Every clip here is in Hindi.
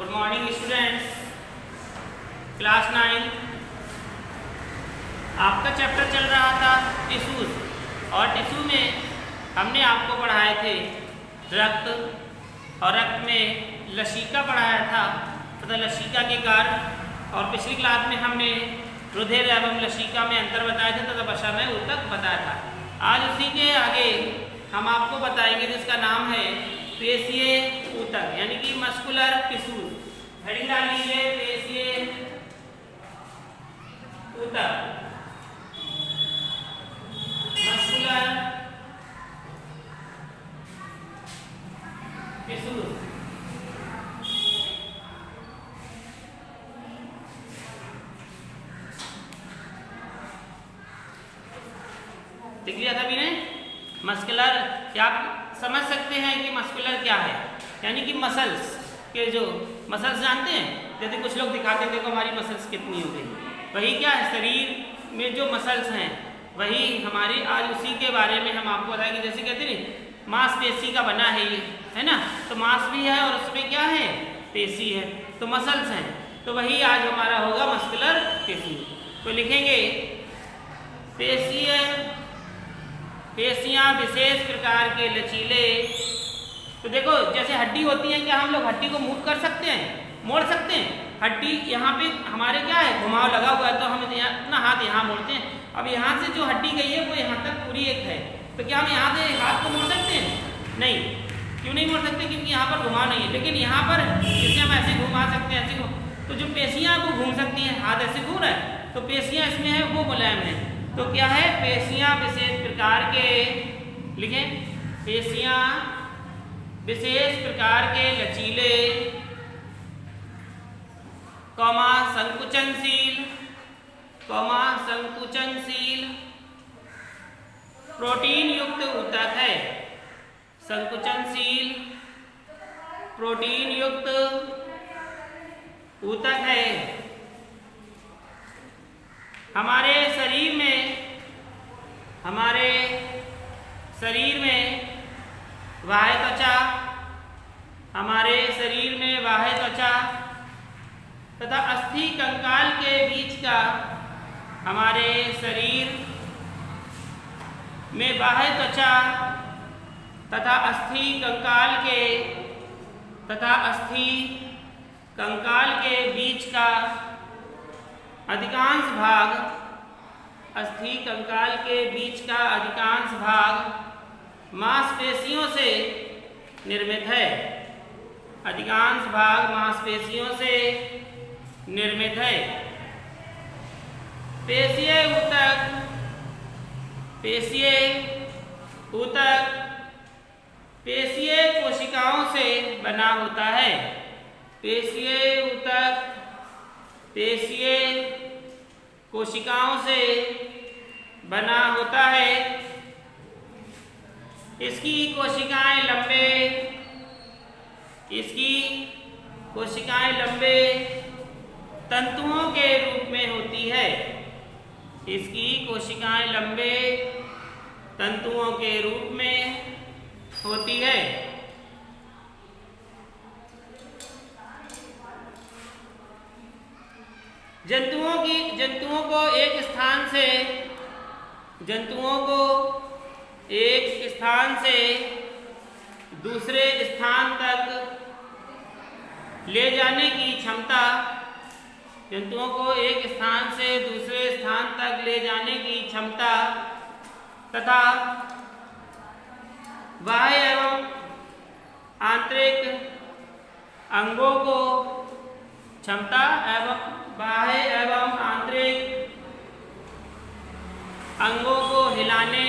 Good morning students, class 9। आपका चैप्टर चल रहा था टिश्यूज, और टिश्यू में हमने आपको पढ़ाए थे रक्त, और रक्त में लसिका पढ़ाया था तथा लसिका के कार्य, और पिछली क्लास में हमने रुधिर एवं लसिका में अंतर बताए थे तथा वसा में ऊतक बताया था। आज उसी के आगे हम आपको बताएंगे जिसका नाम है पेशीय ऊतक, यानी कि मस्कुलर टिश्यूज। हेडिंग डाल लीजिए पेशीय ऊतक, मस्कुलर टिश्यूज। देख लिया था अभी ने मस्कुलर, क्या आप समझ सकते हैं कि मस्कुलर क्या है? यानी कि मसल्स के जो मसल्स जानते हैं, जैसे कुछ लोग दिखाते हैं देखो हमारी मसल्स कितनी हो गई, वही क्या है शरीर में जो मसल्स हैं वही हमारी, आज उसी के बारे में हम आपको बताएंगे। जैसे कहते हैं मांसपेशी का बना है ये, है ना, तो मांस भी है और उसमें क्या है, पेशी है, तो मसल्स हैं, तो वही आज हमारा होगा मस्कुलर टिश्यू। तो लिखेंगे पेशियां विशेष प्रकार के लचीले। तो देखो जैसे हड्डी होती है, क्या हम लोग हड्डी को मूव कर सकते हैं, मोड़ सकते हैं? हड्डी यहाँ पे हमारे क्या है, घुमाव लगा हुआ है, तो हम अपना हाथ यहाँ मोड़ते हैं। अब यहाँ से जो हड्डी गई है वो यहाँ तक पूरी एक है, तो क्या हम यहाँ से हाथ को मोड़ सकते हैं? नहीं। क्यों नहीं मोड़ सकते? क्योंकि यहाँ पर घुमाव नहीं है। लेकिन यहाँ पर जिसे हम ऐसे घुमा सकते हैं, ऐसे तो जो पेशियाँ वो घूम सकती हैं, हाथ ऐसे घूम रहा है, तो पेशियाँ इसमें है वो मुलायम है। तो क्या है, पेशियां विशेष प्रकार के, लिखें पेशियां विशेष प्रकार के लचीले, संकुचनशील प्रोटीन युक्त ऊतक है। संकुचनशील प्रोटीन युक्त ऊतक है। हमारे शरीर में बाह्य त्वचा, हमारे शरीर में बाह्य त्वचा तथा अस्थि कंकाल के बीच का, हमारे शरीर में बाह्य त्वचा तथा अस्थि कंकाल के बीच का अधिकांश भाग, अस्थि कंकाल के बीच का अधिकांश भाग मांसपेशियों से निर्मित है। अधिकांश भाग मांसपेशियों से निर्मित है। पेशीय ऊतक पेशीय कोशिकाओं से बना होता है। पेशीय ऊतक पेशीय कोशिकाओं से बना होता है। इसकी कोशिकाएं लंबे तंतुओं के रूप में होती है। इसकी कोशिकाएं लंबे तंतुओं के रूप में होती है। जंतुओं को एक स्थान से दूसरे स्थान तक ले जाने की क्षमता, जंतुओं को एक स्थान से दूसरे स्थान तक ले जाने की क्षमता तथा बाह्य एवं आंतरिक अंगों को बाह्य एवं आंतरिक अंगों को हिलाने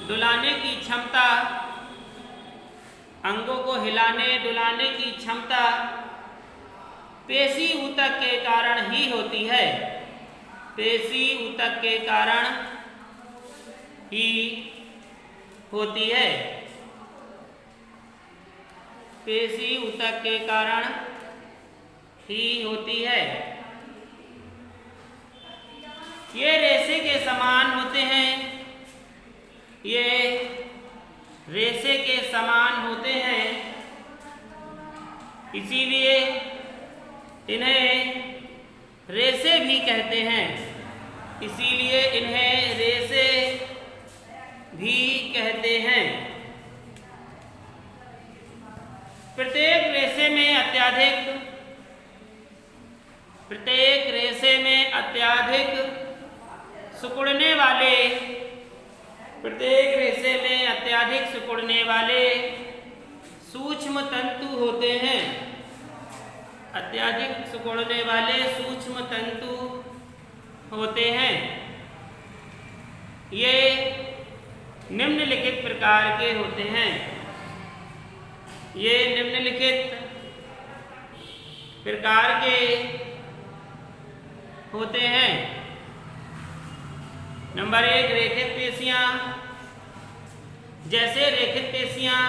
डुलाने की क्षमता पेशी ऊतक के कारण ही होती है। पेशी ऊतक के कारण ही होती है। पेशी ऊतक के कारण ही होती है। ये रेशे के समान होते हैं। ये रेशे के समान होते हैं इसीलिए इन्हें रेसे भी कहते हैं। इसीलिए इन्हें रेसे भी कहते हैं। प्रत्येक रेसे में अत्यधिक सिकुड़ने वाले सूक्ष्म तंतु होते हैं। अत्यधिक सिकुड़ने वाले सूक्ष्म तंतु होते हैं। ये निम्नलिखित प्रकार के होते हैं। ये निम्नलिखित प्रकार के होते हैं। नंबर 1, रेखित पेशियां। जैसे रेखित पेशियां,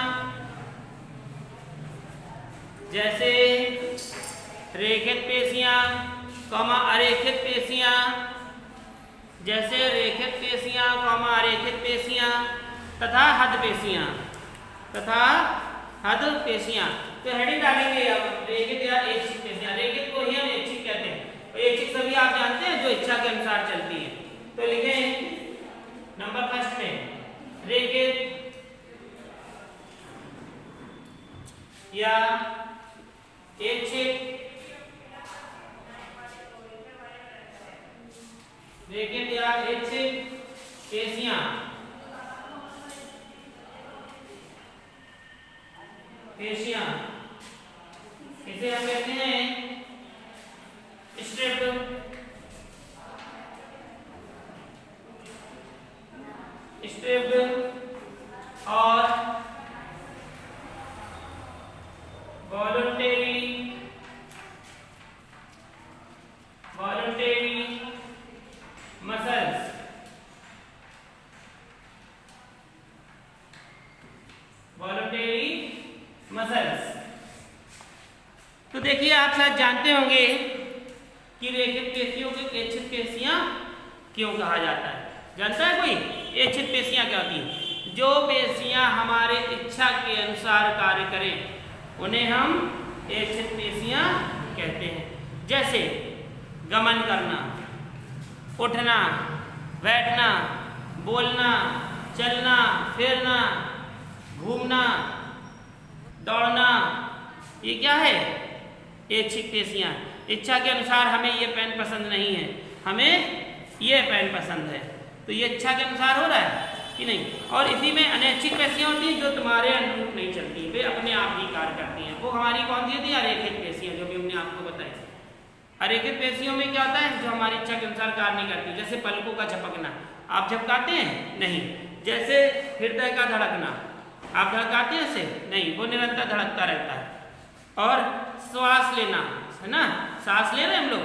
अरेखित पेशियां। जैसे रेखित पेशियां, अरेखित पेशियां तथा हद पेशियां। तो हेडिंग डालेंगे अब रेखित या ऐच्छिक पेशियां। रेखित को ही हम ऐच्छिक कहते हैं। ऐच्छिक सभी आप जानते हैं, जो इच्छा के अनुसार चलती है। तो लिखें नंबर 1 में रेखित या ऐच्छिक। रेखित या ऐच्छिक पेशियां। इसे हम कहते हैं स्ट्रिप्ड और वॉलंटरी मसल्स। तो देखिए, आप शायद जानते होंगे कि रेखित पेशियों को ऐच्छिक पेशियां क्यों कहा जाता है। जानता है कोई? ऐच्छिक पेशियां क्या होती हैं? जो पेशियां हमारे इच्छा के अनुसार कार्य करें उन्हें हम ऐच्छिक पेशियां कहते हैं। जैसे गमन करना, उठना, बैठना, बोलना, चलना, फिरना, घूमना, दौड़ना, ये क्या है? ऐच्छिक पेशियां। इच्छा के अनुसार हमें ये पेन पसंद नहीं है, हमें ये पेन पसंद है, तो ये इच्छा के अनुसार हो रहा है कि नहीं। और इसी में अनैच्छिक पेशियां होती हैं जो तुम्हारे अनुरूप नहीं चलती, वे अपने आप ही कार्य करती हैं। वो हमारी कौन सी होती है? अरेखित पेशियां, जो भी हमने आपको बताई। अरेखित पेशियों में क्या होता है? जो हमारी इच्छा के अनुसार कार्य नहीं करती। जैसे पलकों का झपकना, आप झपकाते हैं? नहीं। जैसे हृदय का धड़कना, आप धड़काते हैं इसे? नहीं, वो निरंतर धड़कता रहता है। और श्वास लेना, है ना, सांस ले रहे हैं हम लोग,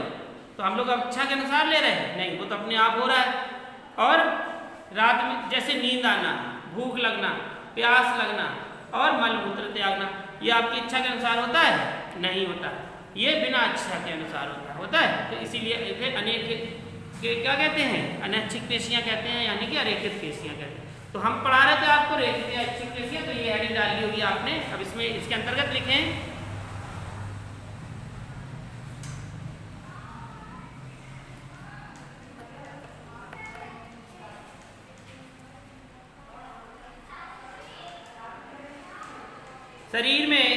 तो हम लोग इच्छा के अनुसार ले रहे हैं? नहीं, वो तो अपने आप हो रहा है। और रात में जैसे नींद आना, भूख लगना, प्यास लगना और मलमूत्र त्यागना, ये आपकी इच्छा के अनुसार होता है? नहीं होता, ये बिना इच्छा के अनुसार होता है। तो इसीलिए इसे अनैच्छिक क्या कहते हैं? अनैच्छिक पेशियां कहते हैं, यानी कि अरेखित पेशियां कहते हैं। तो हम पढ़ा रहे थे आपको रेखित या ऐच्छिक पेशियां, तो ये हेडिंग डाली होगी आपने। अब इसमें इसके अंतर्गत लिखें शरीर में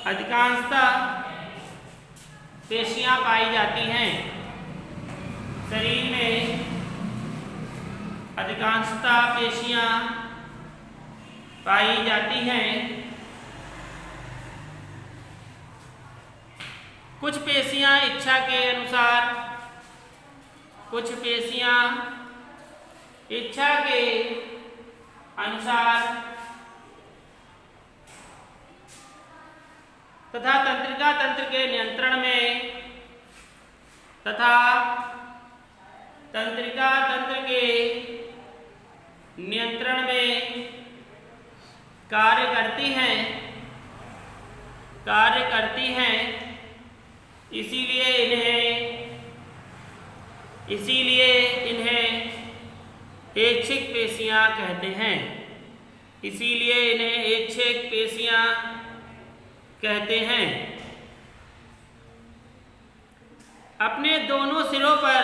अधिकांशतः पेशियां पाई जाती हैं। शरीर में अधिकांशतः पेशियां पाई जाती हैं। कुछ पेशियां इच्छा के अनुसार, कुछ पेशियां इच्छा के अनुसार तथा तंत्रिका तंत्र के नियंत्रण में कार्य करती हैं। इसीलिए इन्हें ऐच्छिक पेशियां कहते हैं। इसीलिए इन्हें ऐच्छिक पेशियां कहते हैं। अपने दोनों सिरों पर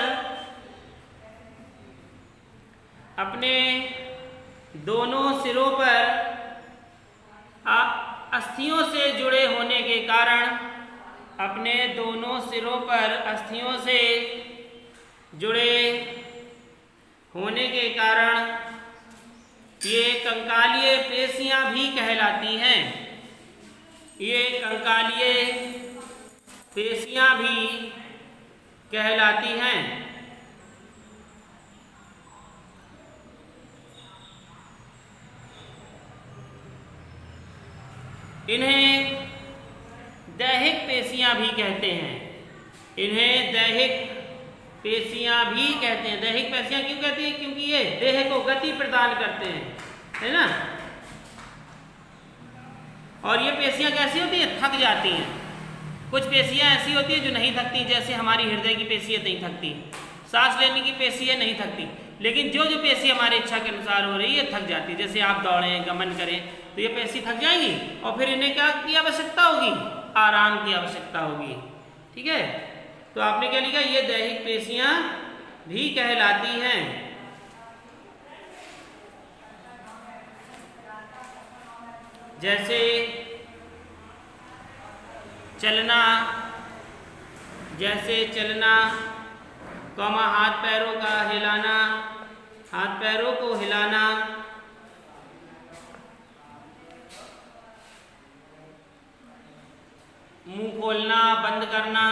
अस्थियों से जुड़े होने के कारण ये कंकालीय पेशियां भी कहलाती हैं। इन्हें दैहिक पेशियां भी कहते हैं। दैहिक पेशियां क्यों कहती हैं? क्योंकि ये देह को गति प्रदान करते हैं, है ना। और ये पेशियां कैसी होती हैं? थक जाती हैं। कुछ पेशियां ऐसी होती हैं जो नहीं थकती, जैसे हमारी हृदय की पेशियां नहीं थकती, सांस लेने की पेशियां नहीं थकती, लेकिन जो पेशी हमारी इच्छा के अनुसार हो रही है थक जाती है। जैसे आप दौड़ें, गमन करें तो ये पेशी थक जाएंगी और फिर इन्हें क्या की आवश्यकता होगी? आराम की आवश्यकता होगी। ठीक है, तो आपने क्या लिखा? ये दैहिक पेशियां भी कहलाती हैं। जैसे चलना, हाथ पैरों को हिलाना, मुंह खोलना, बंद करना,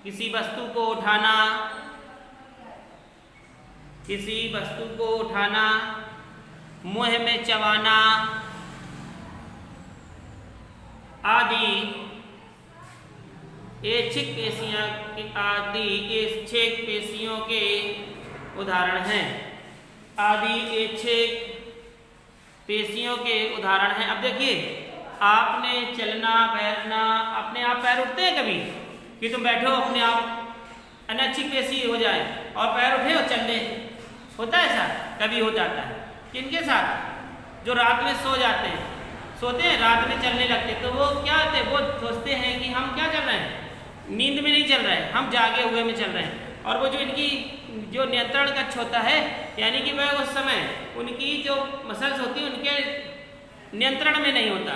किसी वस्तु को उठाना, मुंह में चबाना आदि ऐच्छिक पेशियों के उदाहरण हैं। अब देखिए, आपने चलना, बैठना, अपने आप पैर उठते हैं कभी कि तुम बैठो अपने आप अनैच्छिक पेशी हो जाए और पैर उठे और चल ले? होता है ऐसा? कभी हो जाता है। किनके साथ? जो रात में सोते हैं, रात में चलने लगते, तो वो क्या होते हैं? वो सोचते हैं कि हम क्या चल रहे हैं? नींद में नहीं चल रहे हैं, हम जागे हुए में चल रहे हैं। और वो जो इनकी जो नियंत्रण कक्ष होता है, यानी कि वह उस समय उनकी जो मसल्स होती है उनके नियंत्रण में नहीं होता,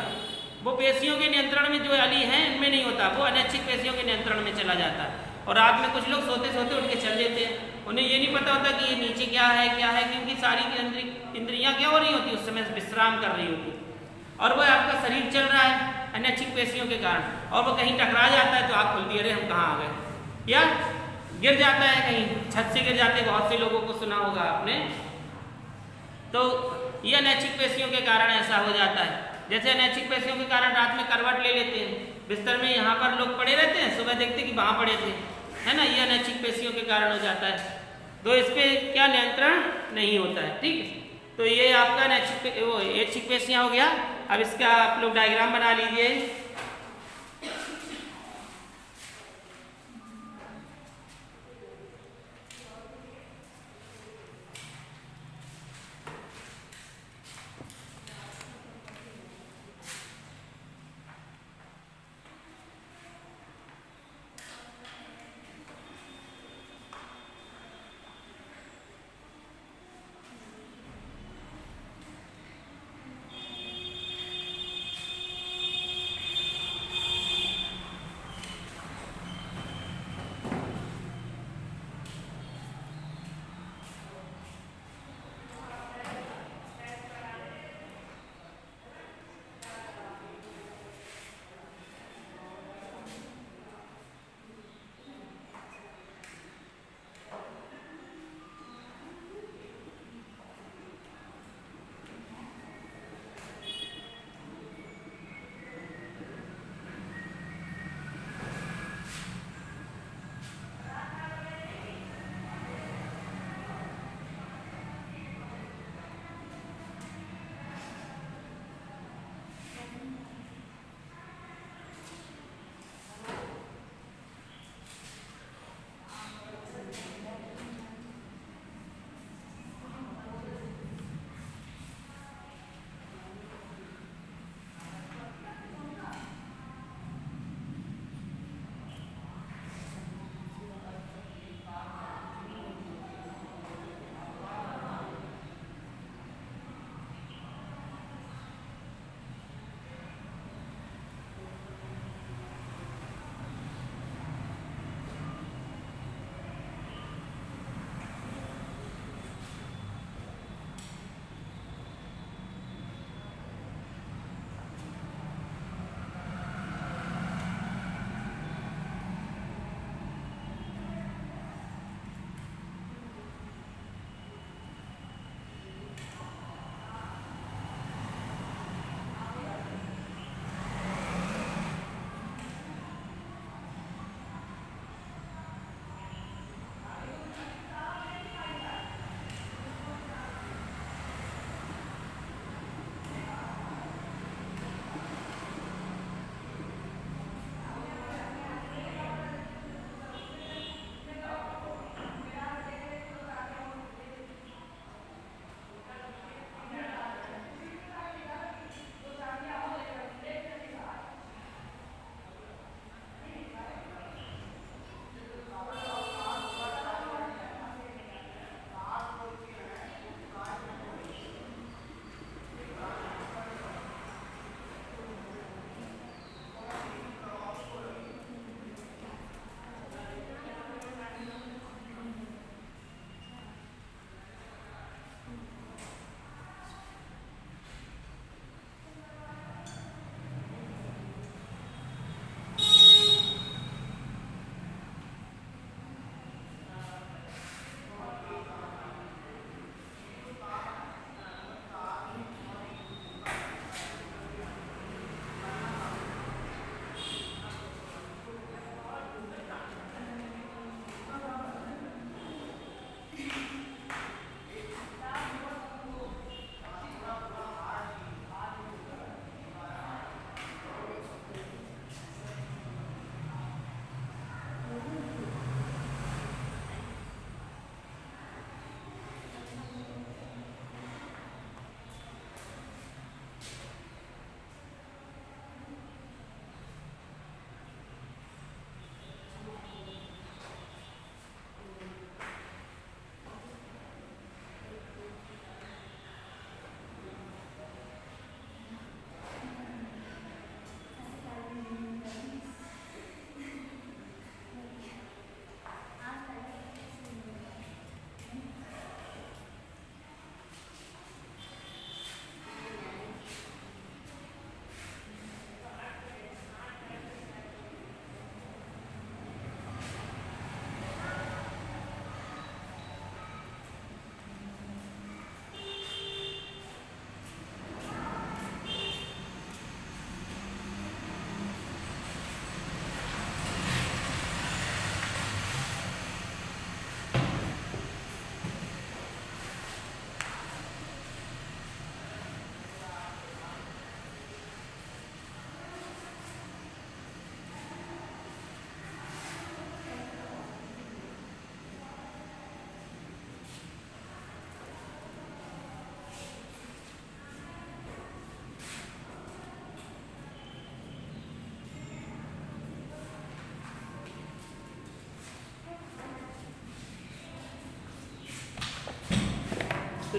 वो पेशियों के नियंत्रण में जो वाली हैं इनमें नहीं होता, वो अनैच्छिक पेशियों के नियंत्रण में चला जाता है। और रात में कुछ लोग सोते सोते उठ के चल लेते हैं, उन्हें ये नहीं पता होता कि ये नीचे क्या है, क्योंकि सारी इंद्रियां क्या हो रही होती, उस समय विश्राम कर रही होती, और वह आपका शरीर चल रहा है अनैच्छिक पेशियों के कारण, और वो कहीं टकरा जाता है तो आँख खुलती है, अरे हम कहाँ आ गए, या गिर जाता है, कहीं छत से गिर जाते हैं, बहुत से लोगों को सुना होगा आपने। तो ये अनैच्छिक पेशियों के कारण ऐसा हो जाता है। जैसे अनैच्छिक पेशियों के कारण रात में करवट ले लेते हैं, बिस्तर में यहाँ पर लोग पड़े रहते हैं, सुबह देखते कि वहाँ पड़े थे, है ना, ये अनैच्छिक पेशियों के कारण हो जाता है। तो इस पे क्या नियंत्रण नहीं होता है। ठीक है, तो ये आपका ऐच्छिक पेशियां हो गया। अब इसका आप लोग डायग्राम बना लीजिए।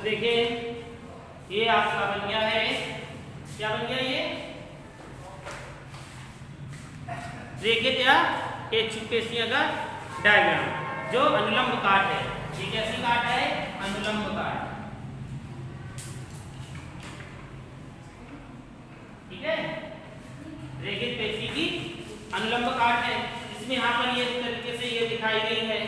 देखिए ये आपका बन गया है, क्या बन गया ये रेखित या इच्छुक पेशियों का डायग्राम जो अनुलंब काट है। ये कैसी काट है? अनुलंब काट। ठीक है, रेखित पेशी की अनुलंब काट है। इसमें यहाँ पर ये तरीके से ये दिखाई गई है,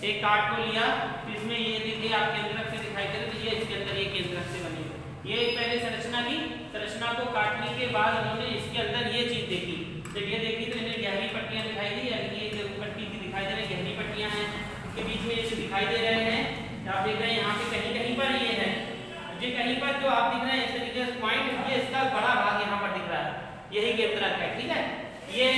एक काट को लिया तो इसमें ये देखिए आप केंद्रक से दिखाई दे रहे, तो ये इसके अंदर ये केंद्रक से बनी हुई, ये पहले संरचना दी, संरचना को काटने के बाद उन्होंने इसके अंदर ये चीज देखी, जब ये देखी तो इन्हें गहरी पट्टियां दिखाई दी, यानी ये जो पट्टी की दिखाई दे रही गहरी पट्टियां हैं, उसके बीच में ये दिखाई दे रहे हैं, आप देख रहे हैं यहाँ पे कहीं कहीं पर ये है, ये कहीं पर जो आप दिख रहे हैं इस तरीके से पॉइंट, ये इसका बड़ा भाग यहाँ पर दिख रहा है, यही केंद्रक है। ठीक है, ये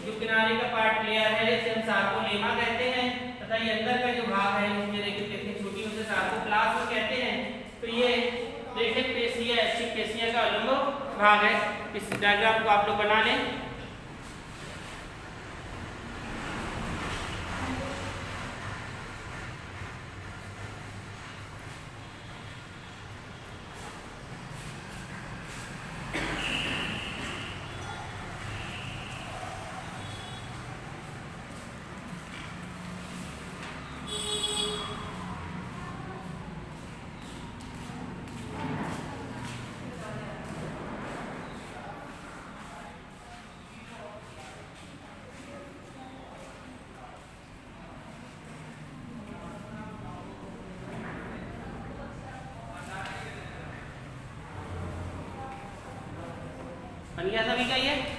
जो किनारे का पार्ट लेयर है इसे हम सार्कोलेमा कहते हैं, तथा ये अंदर का जो भाग है इसमें देखिए छोटी उसे सार्कोप्लास्ट कहते हैं। तो ये रेखित पेशियां, इच्छुक पेशियां का अनुलंब भाग है। इस डायग्राम को आप लोग बना लें। बन गया सभी का ये।